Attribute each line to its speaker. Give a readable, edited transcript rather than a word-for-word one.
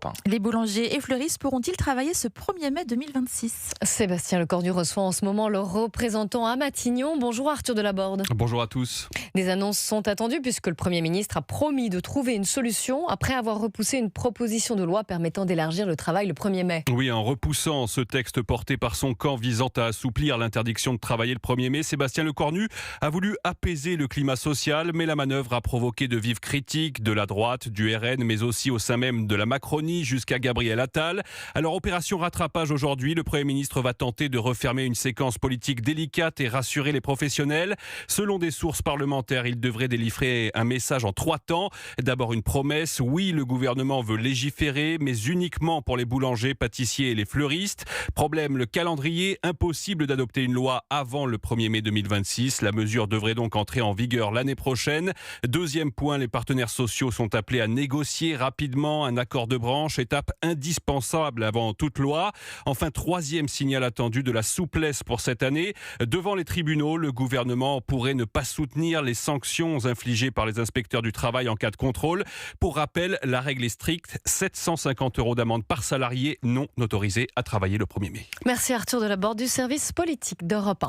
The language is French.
Speaker 1: Europe 1.
Speaker 2: Les boulangers et fleuristes pourront-ils travailler ce 1er mai 2026 ?
Speaker 3: Sébastien Lecornu reçoit en ce moment le représentant à Matignon. Bonjour Arthur Delaborde.
Speaker 1: Bonjour à tous.
Speaker 3: Des annonces sont attendues puisque le Premier ministre a promis de trouver une solution après avoir repoussé une proposition de loi permettant d'élargir le travail le 1er mai.
Speaker 1: Oui, en repoussant ce texte porté par son camp visant à assouplir l'interdiction de travailler le 1er mai, Sébastien Lecornu a voulu apaiser le climat social, mais la manœuvre a provoqué de vives critiques de la droite, du RN, mais aussi au sein même de la Macronie jusqu'à Gabriel Attal. Alors, opération rattrapage aujourd'hui, le Premier ministre va tenter de refermer une séquence politique délicate et rassurer les professionnels. Selon des sources parlementaires, il devrait délivrer un message en 3 temps. D'abord une promesse, oui, le gouvernement veut légiférer, mais uniquement pour les boulangers, pâtissiers et les fleuristes. Problème, le calendrier, impossible d'adopter une loi avant le 1er mai 2026. La mesure devrait donc entrer en vigueur l'année prochaine. Deuxième point, les partenaires sociaux sont appelés à négocier rapidement un accord de branche, étape indispensable avant toute loi. Enfin, troisième signal attendu de la souplesse pour cette année. Devant les tribunaux, le gouvernement pourrait ne pas soutenir les sanctions infligées par les inspecteurs du travail en cas de contrôle. Pour rappel, la règle est stricte, 750 € d'amende par salarié non autorisé à travailler le 1er mai.
Speaker 3: Merci Arthur Delaborde du service politique d'Europe 1.